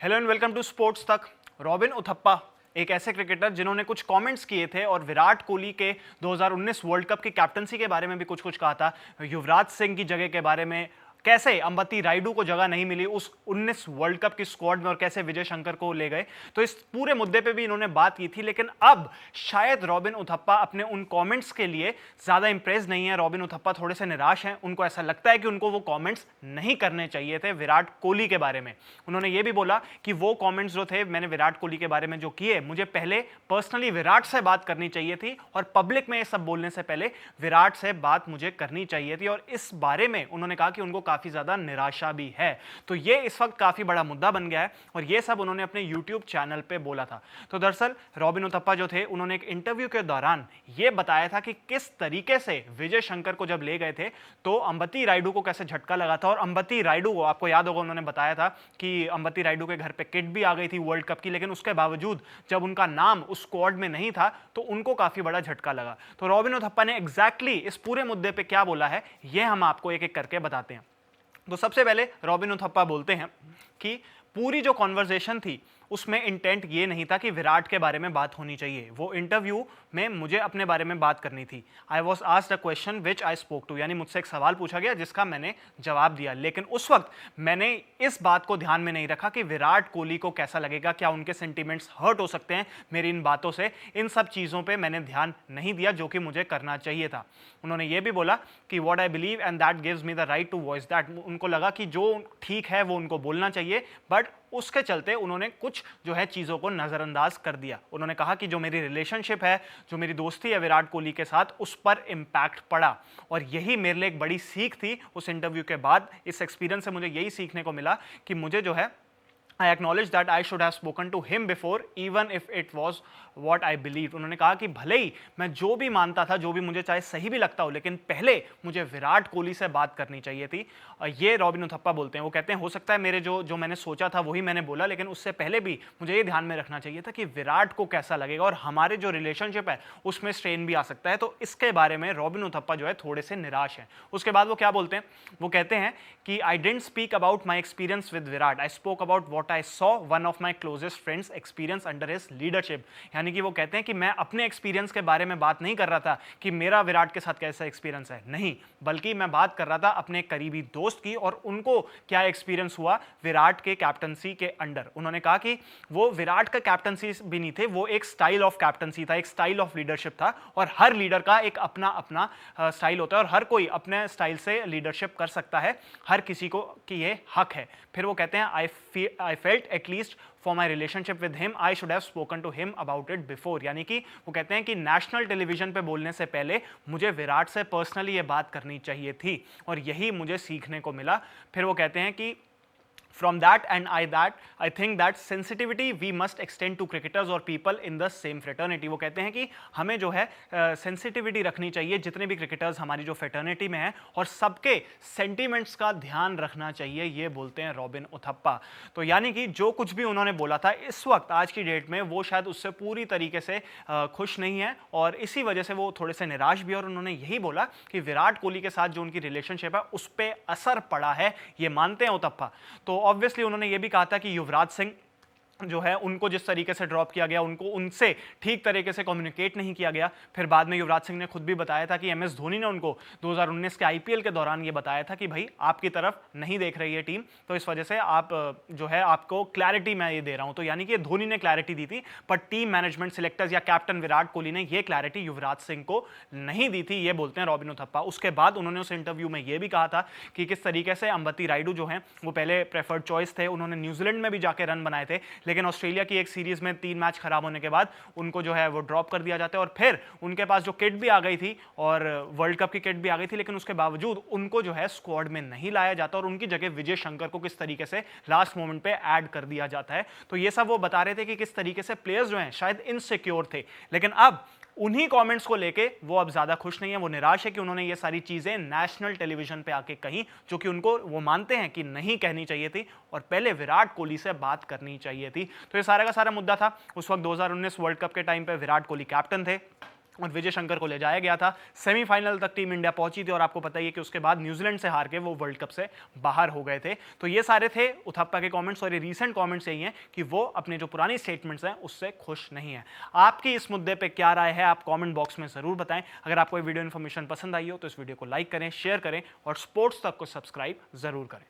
Hello and welcome to sports Tak. Robin Uthappa एक ऐसे cricketer जिन्होंने कुछ कमेंट्स किए थे और विराट कोहली के 2019 वर्ल्ड कप की कैप्टनसी के बारे में भी कुछ कहा था। युवराज सिंह की जगह के बारे में, कैसे अंबती रायडू को जगह नहीं मिली उस 19 वर्ल्ड कप की स्क्वाड में और कैसे विजय शंकर को ले गए, तो इस पूरे मुद्दे पे भी इन्होंने बात की थी। लेकिन अब शायद रॉबिन उथप्पा अपने उन कमेंट्स के लिए ज्यादा इंप्रेस नहीं है। रॉबिन उथप्पा थोड़े से निराश हैं। उनको ऐसा लगता है कि उनको वो कमेंट्स नहीं करने चाहिए थे विराट कोहली के बारे में। उन्होंने ये भी बोला कि वो कमेंट्स जो थे मैंने विराट कोहली के बारे में जो किए, मुझे पहले पर्सनली विराट से बात करनी चाहिए थी और पब्लिक में ये सब बोलने से पहले विराट से बात मुझे करनी चाहिए थी। और इस बारे में उन्होंने कहा कि उनको काफी ज्यादा निराशा भी है। तो ये इस वक्त काफी बड़ा मुद्दा बन गया है और ये सब उन्होंने अपने YouTube चैनल पे बोला था। तो दरअसल रॉबिन उथप्पा जो थे, उन्होंने एक इंटरव्यू के दौरान ये बताया था कि किस तरीके से विजय शंकर को जब ले गए थे तो अंबती रायडू को कैसे झटका लगा था। और अंबती रायडू को, आपको याद होगा, उन्होंने बताया था कि अंबती रायडू के घर पे किट भी आ गई थी वर्ल्ड कप की, लेकिन उसके बावजूद जब उनका नाम उस स्क्वाड में नहीं था तो उनको काफी बड़ा झटका लगा। तो रॉबिन उथप्पा ने एग्जैक्टली इस पूरे मुद्दे पे क्या बोला है, ये हम आपको एक एक करके बताते हैं। तो सबसे पहले रॉबिन उथप्पा बोलते हैं कि पूरी जो कॉन्वर्सेशन थी उसमें इंटेंट ये नहीं था कि विराट के बारे में बात होनी चाहिए। वो इंटरव्यू में मुझे अपने बारे में बात करनी थी। I was asked a question which I spoke to, यानी मुझसे एक सवाल पूछा गया जिसका मैंने जवाब दिया। लेकिन उस वक्त मैंने इस बात को ध्यान में नहीं रखा कि विराट कोहली को कैसा लगेगा, क्या उनके सेंटिमेंट्स हर्ट हो सकते हैं मेरी इन बातों से। इन सब चीज़ों पर मैंने ध्यान नहीं दिया जो कि मुझे करना चाहिए था। उन्होंने ये भी बोला कि what I believe and that gives me the right to voice that. उनको लगा कि जो ठीक है वो उनको बोलना चाहिए, बट उसके चलते उन्होंने कुछ जो है चीज़ों को नज़रअंदाज कर दिया। उन्होंने कहा कि जो मेरी रिलेशनशिप है, जो मेरी दोस्ती है विराट कोहली के साथ, उस पर इम्पैक्ट पड़ा। और यही मेरे लिए एक बड़ी सीख थी उस इंटरव्यू के बाद। इस एक्सपीरियंस से मुझे यही सीखने को मिला कि मुझे जो है I acknowledge that I should have spoken to him before, even if it was what I believed। उन्होंने कहा कि भले ही मैं जो भी मानता था, जो भी मुझे चाहे सही भी लगता हो, लेकिन पहले मुझे विराट कोहली से बात करनी चाहिए थी। ये रॉबिन उथप्पा बोलते हैं। वो कहते हैं हो सकता है मेरे जो मैंने सोचा था वही मैंने बोला, लेकिन उससे पहले भी मुझे ये ध्यान में रखना चाहिए था कि विराट को कैसा लगेगा और हमारे जो रिलेशनशिप है उसमें स्ट्रेन भी आ सकता है। तो इसके बारे में रॉबिन उथप्पा जो है थोड़े से निराश हैं। उसके बाद वो क्या बोलते हैं, वो कहते हैं कि I didn't speak about my experience with Virat, I spoke about what I saw one of my closest friends experience under his leadership। यानी कि वो कहते हैं कि मैं अपने एक्सपीरियंस के बारे में बात नहीं कर रहा था कि मेरा विराट के साथ कैसा एक्सपीरियंस है, नहीं, बल्कि मैं बात कर रहा था अपने करीबी दोस्त की और उनको क्या एक्सपीरियंस हुआ विराट के कैप्टनसी के अंडर। उन्होंने कहा कि वो विराट का कैप्टनसी भी नहीं थे, वो एक स्टाइल ऑफ कैप्टनसी था, एक स्टाइल ऑफ लीडरशिप था। और हर लीडर का एक अपना अपना स्टाइल होता है और हर कोई अपने स्टाइल से लीडरशिप कर सकता है, हर किसी को कि ये हक है। फिर वो कहते हैं I felt at least for my relationship with him I should have spoken to him about it before. यानी कि वो कहते हैं कि नेशनल टेलीविजन पे बोलने से पहले मुझे विराट से पर्सनली ये बात करनी चाहिए थी और यही मुझे सीखने को मिला। फिर वो कहते हैं कि From that and I think that sensitivity we must extend to cricketers or people in the same fraternity। वो कहते हैं कि हमें जो है सेंसिटिविटी रखनी चाहिए जितने भी क्रिकेटर्स हमारी जो फ्रेटर्निटी में हैं और सबके सेंटीमेंट्स का ध्यान रखना चाहिए, ये बोलते हैं रॉबिन उथप्पा। तो यानी कि जो कुछ भी उन्होंने बोला था इस वक्त आज की डेट में वो शायद उससे पूरी तरीके से खुश नहीं है और इसी वजह से वो थोड़े से निराश भी। और उन्होंने यही बोला कि विराट कोहली के साथ जो उनकी रिलेशनशिप है उस पर असर पड़ा है, ये मानते हैं उथप्पा। तो ऑब्वियसली उन्होंने ये भी कहा था कि युवराज सिंह जो है उनको जिस तरीके से ड्रॉप किया गया, उनको उनसे ठीक तरीके से कम्युनिकेट नहीं किया गया। फिर बाद में युवराज सिंह ने खुद भी बताया था कि MS धोनी ने उनको 2019 के IPL के दौरान ये बताया था कि भाई आपकी तरफ नहीं देख रही है टीम, तो इस वजह से आप जो है आपको क्लैरिटी मैं ये दे रहा हूं। तो यानी कि धोनी ने क्लैरिटी दी थी, पर टीम मैनेजमेंट, सिलेक्टर्स या कैप्टन विराट कोहली ने ये क्लैरिटी युवराज सिंह को नहीं दी थी, ये बोलते हैं रॉबिन उथप्पा। उसके बाद उन्होंने उस इंटरव्यू में ये भी कहा था कि किस तरीके से अंबती रायडू जो है वो पहले प्रेफर्ड चॉइस थे, उन्होंने न्यूजीलैंड में भी जाके रन बनाए थे, लेकिन ऑस्ट्रेलिया की एक सीरीज में 3 मैच खराब होने के बाद उनको जो है वो ड्रॉप कर दिया जाता है। और फिर उनके पास जो किट भी आ गई थी और वर्ल्ड कप की किट भी आ गई थी, लेकिन उसके बावजूद उनको जो है स्क्वाड में नहीं लाया जाता और उनकी जगह विजय शंकर को किस तरीके से लास्ट मोमेंट पे ऐड कर दिया जाता है। तो ये सब वो बता रहे थे कि किस तरीके से प्लेयर्स जो हैं शायद इनसिक्योर थे, लेकिन अब उन्हीं कमेंट्स को लेके वो अब ज्यादा खुश नहीं है। वो निराश है कि उन्होंने ये सारी चीजें नेशनल टेलीविजन पे आके कही, जो कि उनको वो मानते हैं कि नहीं कहनी चाहिए थी और पहले विराट कोहली से बात करनी चाहिए थी। तो ये सारा का सारा मुद्दा था। उस वक्त 2019 वर्ल्ड कप के टाइम पे विराट कोहली कैप्टन थे और विजय शंकर को ले जाया गया था। सेमीफाइनल तक टीम इंडिया पहुंची थी और आपको पता ही है कि उसके बाद न्यूजीलैंड से हार के वो वर्ल्ड कप से बाहर हो गए थे। तो ये सारे थे उथप्पा के कमेंट्स और ये रीसेंट कमेंट्स यही हैं कि वो अपने जो पुरानी स्टेटमेंट्स हैं उससे खुश नहीं है। आपकी इस मुद्दे पे क्या राय है आप कमेंट बॉक्स में जरूर बताएं। अगर आपको ये वीडियो इन्फॉर्मेशन पसंद आई हो तो इस वीडियो को लाइक करें, शेयर करें और स्पोर्ट्स तक को सब्सक्राइब जरूर करें।